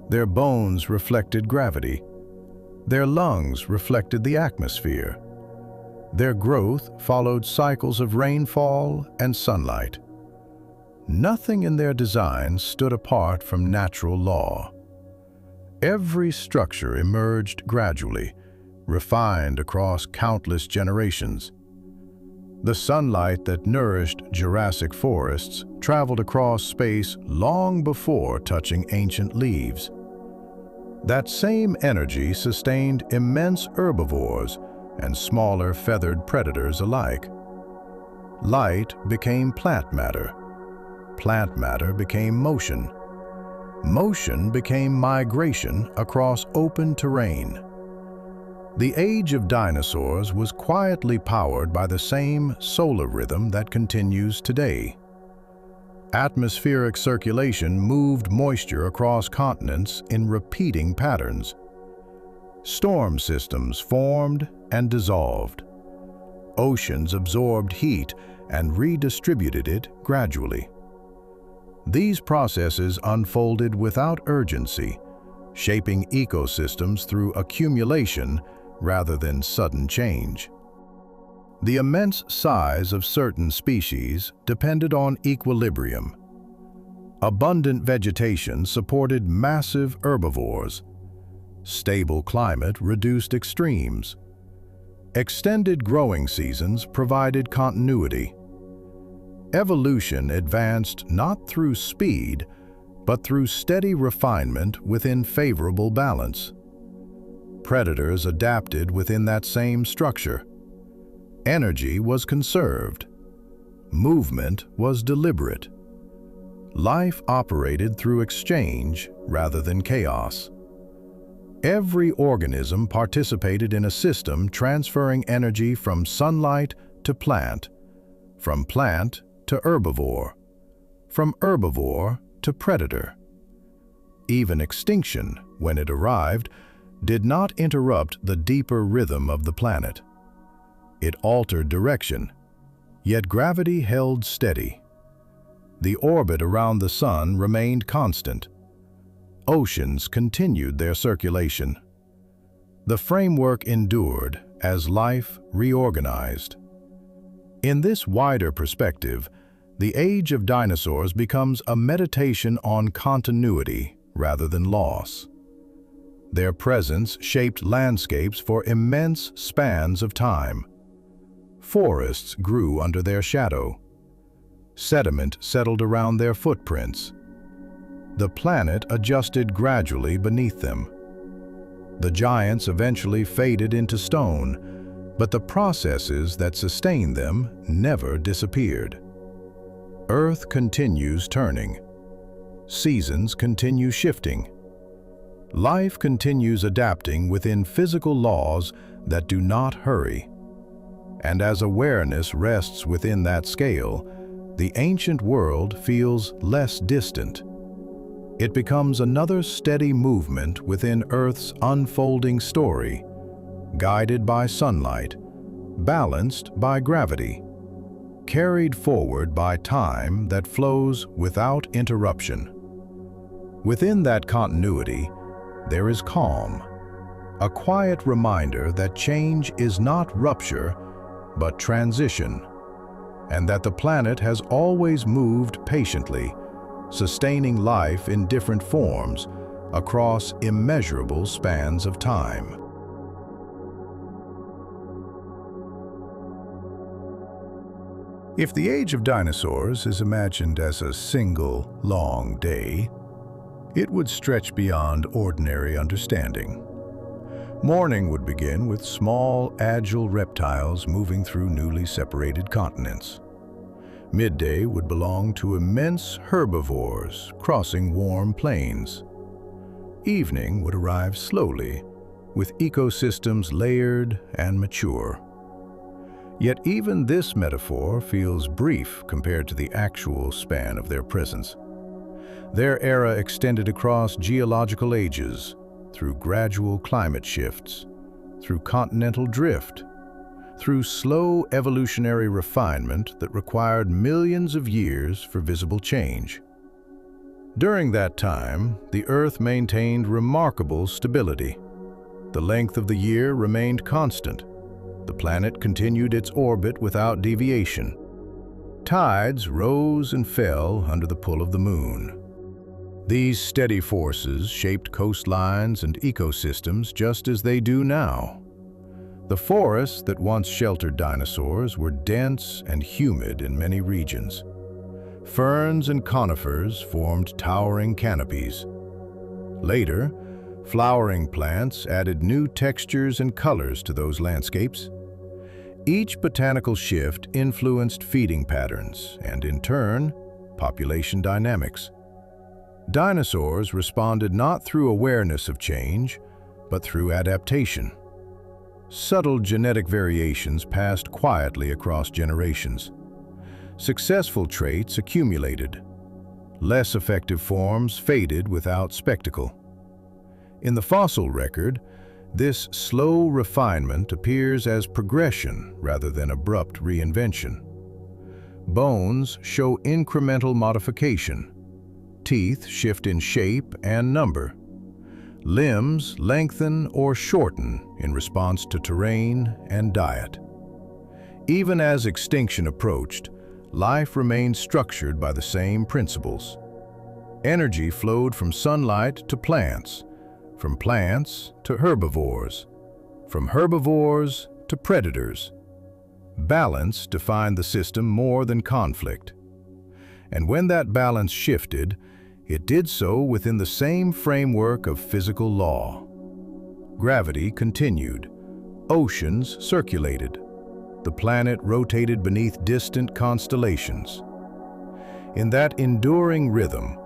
Their bones reflected gravity. Their lungs reflected the atmosphere. Their growth followed cycles of rainfall and sunlight. Nothing in their design stood apart from natural law. Every structure emerged gradually, refined across countless generations. The sunlight that nourished Jurassic forests traveled across space long before touching ancient leaves. That same energy sustained immense herbivores and smaller feathered predators alike. Light became plant matter. Plant matter became motion. Motion became migration across open terrain. The age of dinosaurs was quietly powered by the same solar rhythm that continues today. Atmospheric circulation moved moisture across continents in repeating patterns. Storm systems formed and dissolved. Oceans absorbed heat and redistributed it gradually. These processes unfolded without urgency, shaping ecosystems through accumulation rather than sudden change. The immense size of certain species depended on equilibrium. Abundant vegetation supported massive herbivores. Stable climate reduced extremes. Extended growing seasons provided continuity. Evolution advanced not through speed, but through steady refinement within favorable balance. Predators adapted within that same structure. Energy was conserved. Movement was deliberate. Life operated through exchange rather than chaos. Every organism participated in a system transferring energy from sunlight to plant, from plant to herbivore, from herbivore to predator. Even extinction, when it arrived, did not interrupt the deeper rhythm of the planet. It altered direction, yet gravity held steady. The orbit around the sun remained constant. Oceans continued their circulation. The framework endured as life reorganized. In this wider perspective, the age of dinosaurs becomes a meditation on continuity rather than loss. Their presence shaped landscapes for immense spans of time. Forests grew under their shadow. Sediment settled around their footprints. The planet adjusted gradually beneath them. The giants eventually faded into stone, but the processes that sustained them never disappeared. Earth continues turning. Seasons continue shifting. Life continues adapting within physical laws that do not hurry. And as awareness rests within that scale, the ancient world feels less distant. It becomes another steady movement within Earth's unfolding story, guided by sunlight, balanced by gravity, carried forward by time that flows without interruption. Within that continuity, there is calm, a quiet reminder that change is not rupture, but transition, and that the planet has always moved patiently, sustaining life in different forms across immeasurable spans of time. If the age of dinosaurs is imagined as a single, long day, it would stretch beyond ordinary understanding. Morning would begin with small, agile reptiles moving through newly separated continents. Midday would belong to immense herbivores crossing warm plains. Evening would arrive slowly, with ecosystems layered and mature. Yet even this metaphor feels brief compared to the actual span of their presence. Their era extended across geological ages, through gradual climate shifts, through continental drift, through slow evolutionary refinement that required millions of years for visible change. During that time, the Earth maintained remarkable stability. The length of the year remained constant. The planet continued its orbit without deviation. Tides rose and fell under the pull of the moon. These steady forces shaped coastlines and ecosystems just as they do now. The forests that once sheltered dinosaurs were dense and humid in many regions. Ferns and conifers formed towering canopies. Later, flowering plants added new textures and colors to those landscapes. Each botanical shift influenced feeding patterns and, in turn, population dynamics. Dinosaurs responded not through awareness of change, but through adaptation. Subtle genetic variations passed quietly across generations. Successful traits accumulated. Less effective forms faded without spectacle. In the fossil record, this slow refinement appears as progression rather than abrupt reinvention. Bones show incremental modification. Teeth shift in shape and number. Limbs lengthen or shorten in response to terrain and diet. Even as extinction approached, life remained structured by the same principles. Energy flowed from sunlight to plants, from plants to herbivores, from herbivores to predators. Balance defined the system more than conflict. And when that balance shifted, it did so within the same framework of physical law. Gravity continued. Oceans circulated. The planet rotated beneath distant constellations. In that enduring rhythm,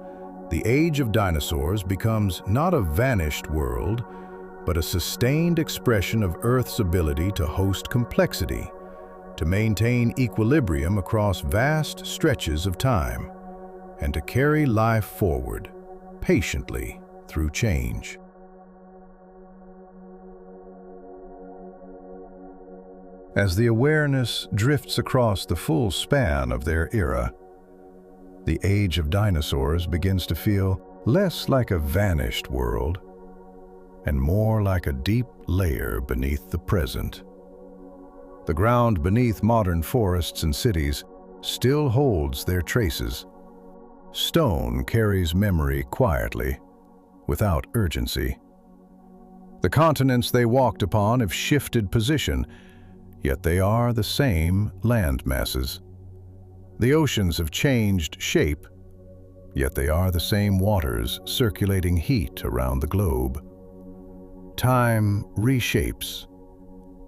the age of dinosaurs becomes not a vanished world, but a sustained expression of Earth's ability to host complexity, to maintain equilibrium across vast stretches of time, and to carry life forward, patiently, through change. As the awareness drifts across the full span of their era, the age of dinosaurs begins to feel less like a vanished world and more like a deep layer beneath the present. The ground beneath modern forests and cities still holds their traces. Stone carries memory quietly, without urgency. The continents they walked upon have shifted position, yet they are the same land masses. The oceans have changed shape, yet they are the same waters circulating heat around the globe. Time reshapes,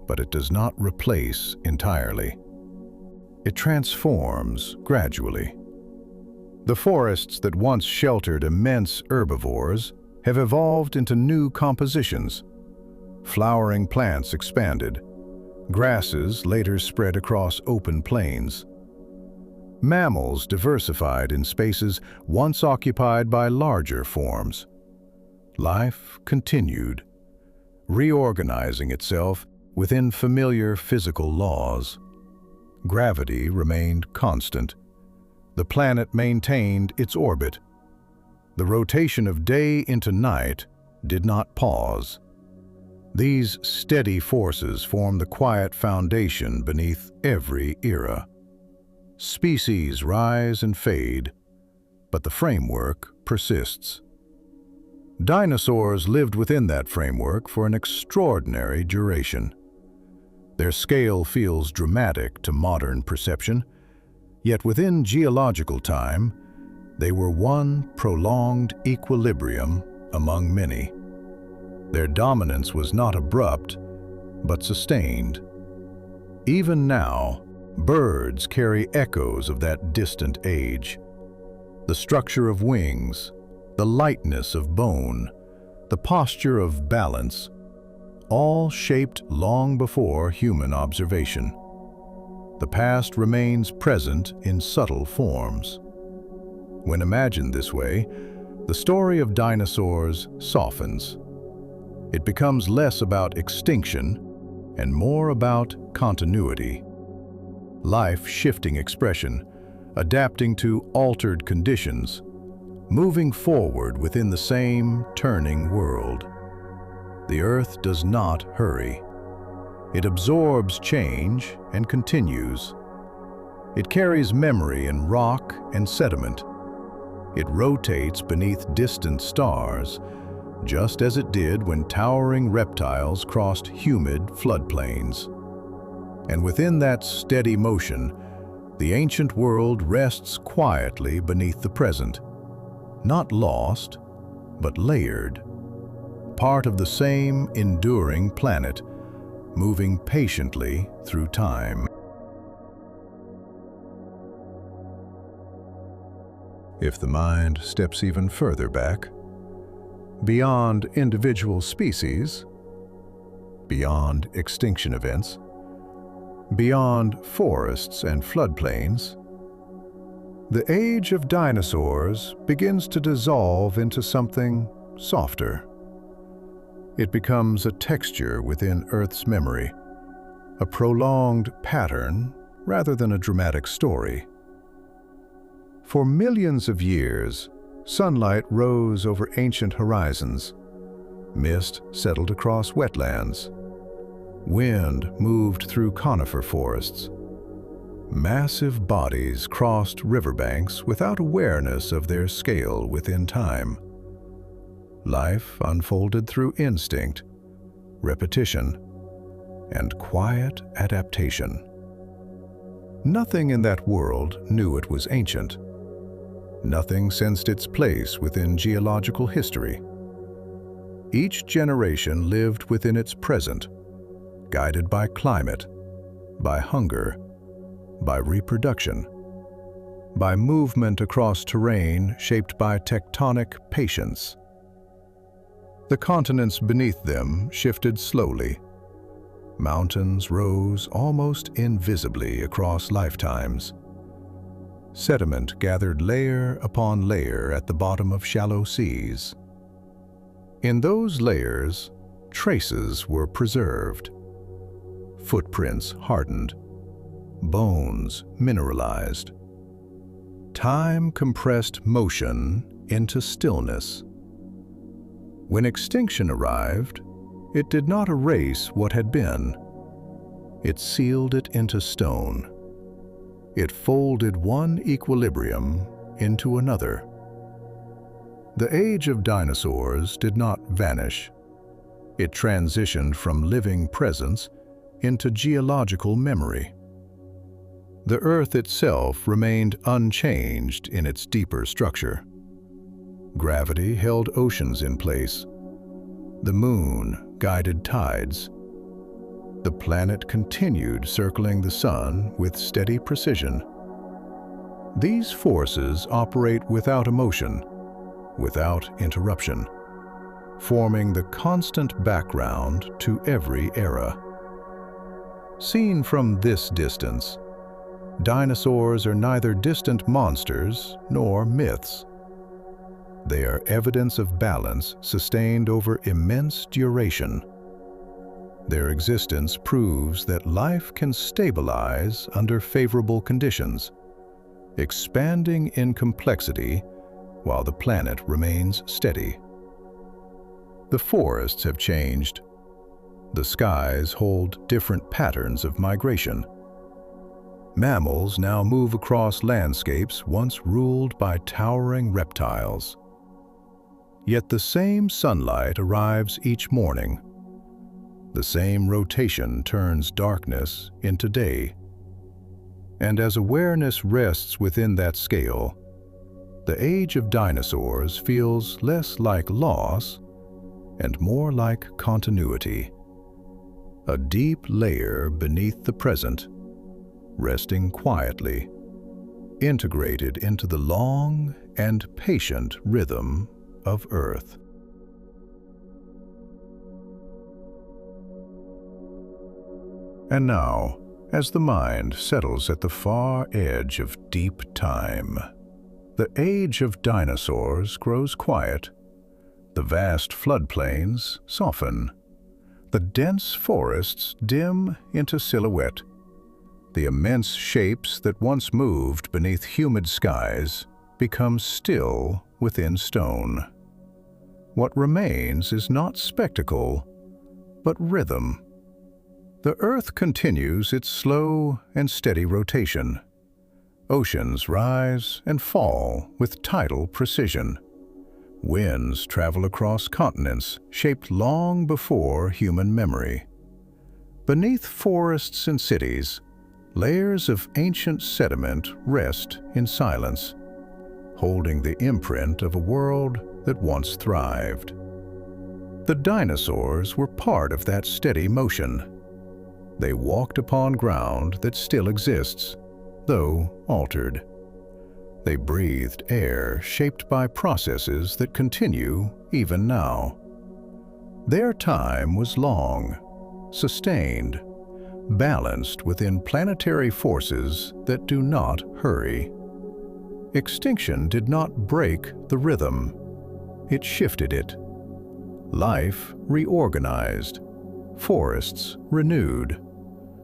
but it does not replace entirely. It transforms gradually. The forests that once sheltered immense herbivores have evolved into new compositions. Flowering plants expanded. Grasses later spread across open plains. Mammals diversified in spaces once occupied by larger forms. Life continued, reorganizing itself within familiar physical laws. Gravity remained constant. The planet maintained its orbit. The rotation of day into night did not pause. These steady forces form the quiet foundation beneath every era. Species rise and fade, but the framework persists. Dinosaurs lived within that framework for an extraordinary duration. Their scale feels dramatic to modern perception, yet within geological time, they were one prolonged equilibrium among many. Their dominance was not abrupt, but sustained. Even now, birds carry echoes of that distant age. The structure of wings, the lightness of bone, the posture of balance, all shaped long before human observation. The past remains present in subtle forms. When imagined this way, the story of dinosaurs softens. It becomes less about extinction and more about continuity. Life shifting expression, adapting to altered conditions, moving forward within the same turning world. The Earth does not hurry. It absorbs change and continues. It carries memory in rock and sediment. It rotates beneath distant stars, just as it did when towering reptiles crossed humid floodplains. And within that steady motion, the ancient world rests quietly beneath the present, not lost, but layered, part of the same enduring planet, moving patiently through time. If the mind steps even further back, beyond individual species, beyond extinction events, beyond forests and floodplains, the age of dinosaurs begins to dissolve into something softer. It becomes a texture within Earth's memory, a prolonged pattern rather than a dramatic story. For millions of years, sunlight rose over ancient horizons. Mist settled across wetlands. Wind moved through conifer forests. Massive bodies crossed riverbanks without awareness of their scale within time. Life unfolded through instinct, repetition, and quiet adaptation. Nothing in that world knew it was ancient. Nothing sensed its place within geological history. Each generation lived within its present, guided by climate, by hunger, by reproduction, by movement across terrain shaped by tectonic patience. The continents beneath them shifted slowly. Mountains rose almost invisibly across lifetimes. Sediment gathered layer upon layer at the bottom of shallow seas. In those layers, traces were preserved. footprints hardened, bones mineralized. Time compressed motion into stillness. When extinction arrived, it did not erase what had been. It sealed it into stone. It folded one equilibrium into another. The age of dinosaurs did not vanish. It transitioned from living presence into geological memory. The Earth itself remained unchanged in its deeper structure. Gravity held oceans in place. The moon guided tides. The planet continued circling the sun with steady precision. These forces operate without emotion, without interruption, forming the constant background to every era. Seen from this distance, dinosaurs are neither distant monsters nor myths. They are evidence of balance sustained over immense duration. Their existence proves that life can stabilize under favorable conditions, expanding in complexity while the planet remains steady. The forests have changed. The skies hold different patterns of migration. Mammals now move across landscapes once ruled by towering reptiles. Yet the same sunlight arrives each morning. The same rotation turns darkness into day. And as awareness rests within that scale, the age of dinosaurs feels less like loss and more like continuity. A deep layer beneath the present, resting quietly, integrated into the long and patient rhythm of Earth. And now, as the mind settles at the far edge of deep time, the age of dinosaurs grows quiet. The vast floodplains soften. The dense forests dim into silhouette. The immense shapes that once moved beneath humid skies become still within stone. What remains is not spectacle, but rhythm. The Earth continues its slow and steady rotation. Oceans rise and fall with tidal precision. Winds travel across continents shaped long before human memory. Beneath forests and cities, layers of ancient sediment rest in silence, holding the imprint of a world that once thrived. The dinosaurs were part of that steady motion. They walked upon ground that still exists, though altered. They breathed air shaped by processes that continue even now. Their time was long, sustained, balanced within planetary forces that do not hurry. Extinction did not break the rhythm. It shifted it. Life reorganized. Forests renewed.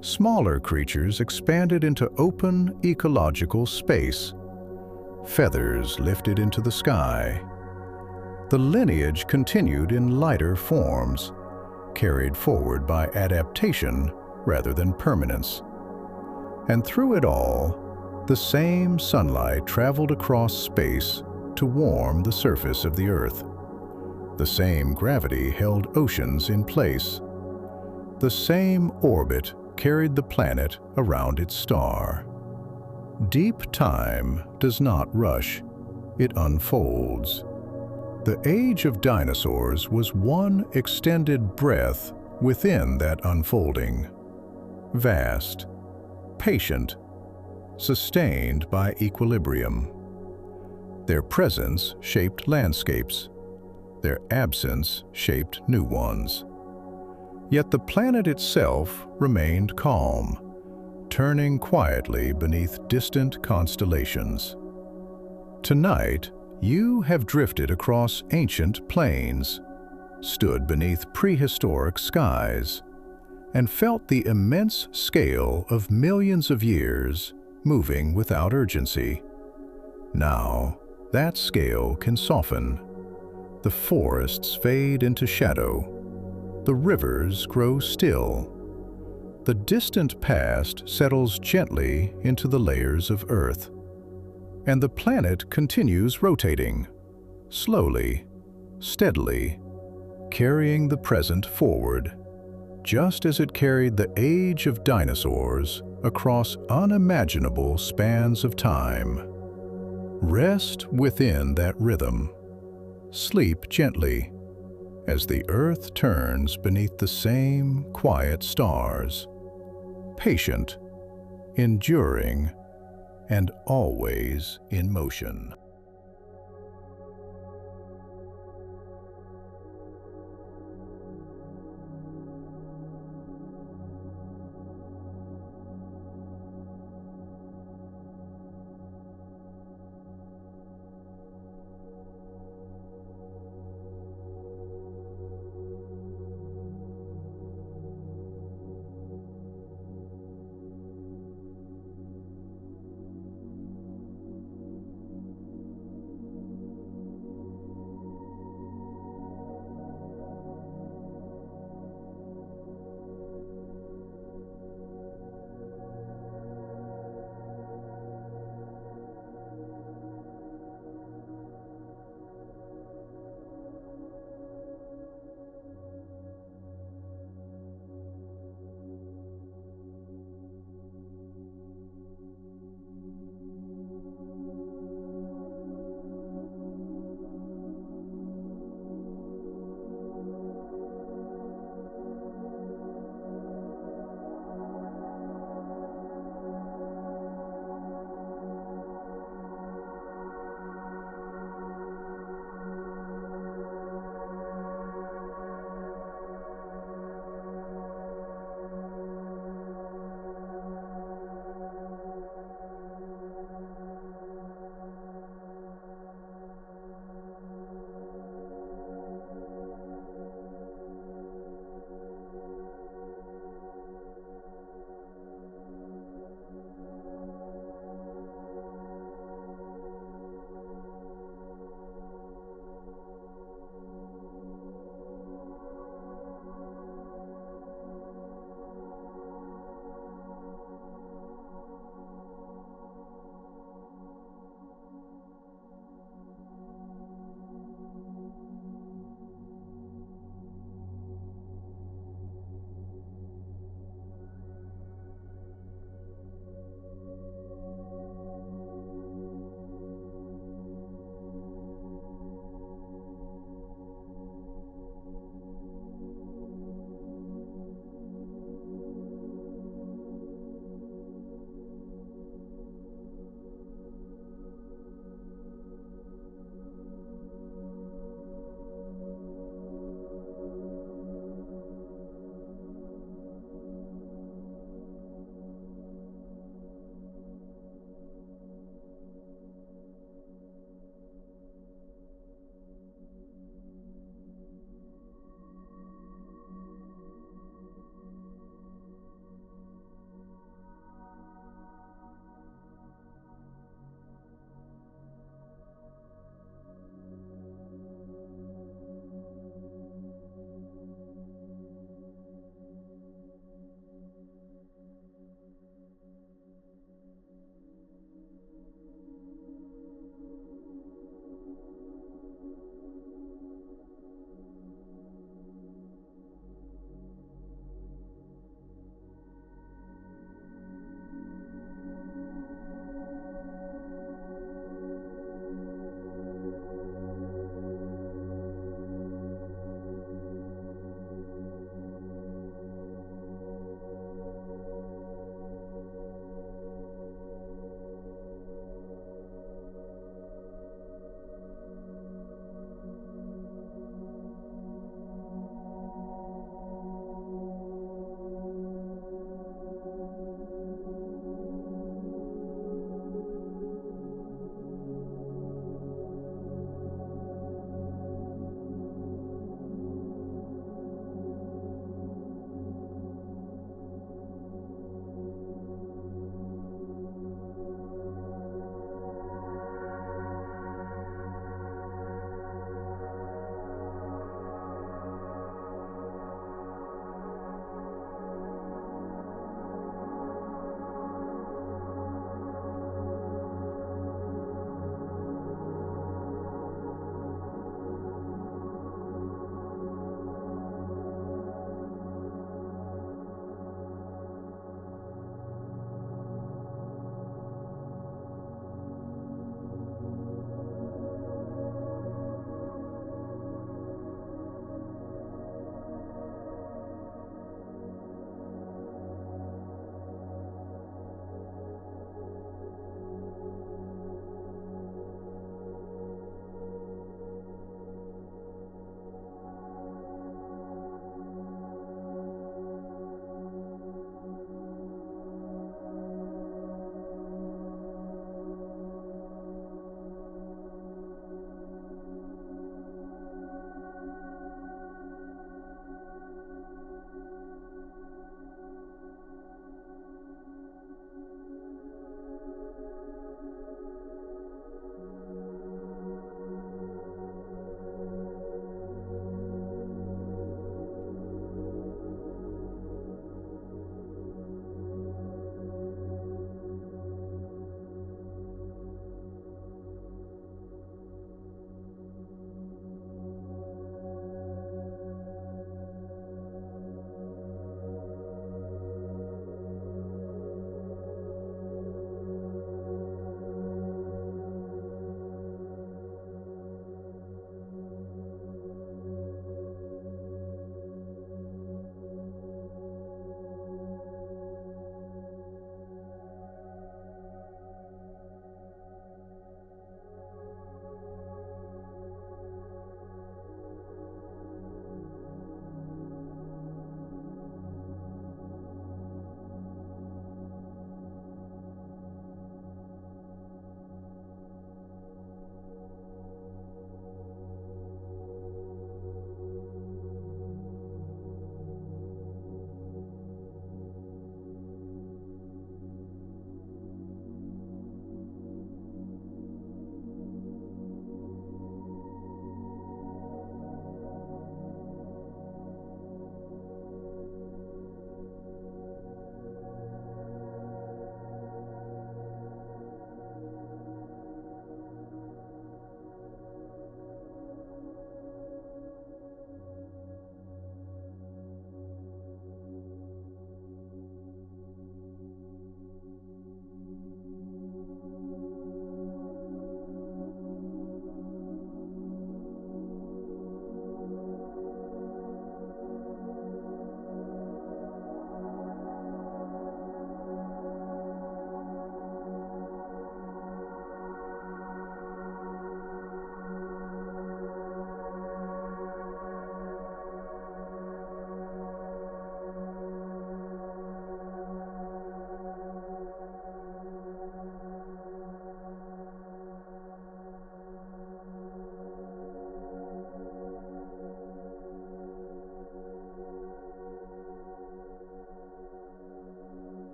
Smaller creatures expanded into open ecological space. Feathers lifted into the sky. The lineage continued in lighter forms, carried forward by adaptation rather than permanence. And through it all, the same sunlight traveled across space to warm the surface of the Earth. The same gravity held oceans in place. The same orbit carried the planet around its star. Deep time does not rush, it unfolds. The age of dinosaurs was one extended breath within that unfolding. Vast, patient, sustained by equilibrium. Their presence shaped landscapes. Their absence shaped new ones. Yet the planet itself remained calm, turning quietly beneath distant constellations. Tonight, you have drifted across ancient plains, stood beneath prehistoric skies, and felt the immense scale of millions of years moving without urgency. Now, that scale can soften. The forests fade into shadow. The rivers grow still. The distant past settles gently into the layers of Earth. And the planet continues rotating, slowly, steadily, carrying the present forward, just as it carried the age of dinosaurs across unimaginable spans of time. Rest within that rhythm. Sleep gently as the Earth turns beneath the same quiet stars, patient, enduring, and always in motion.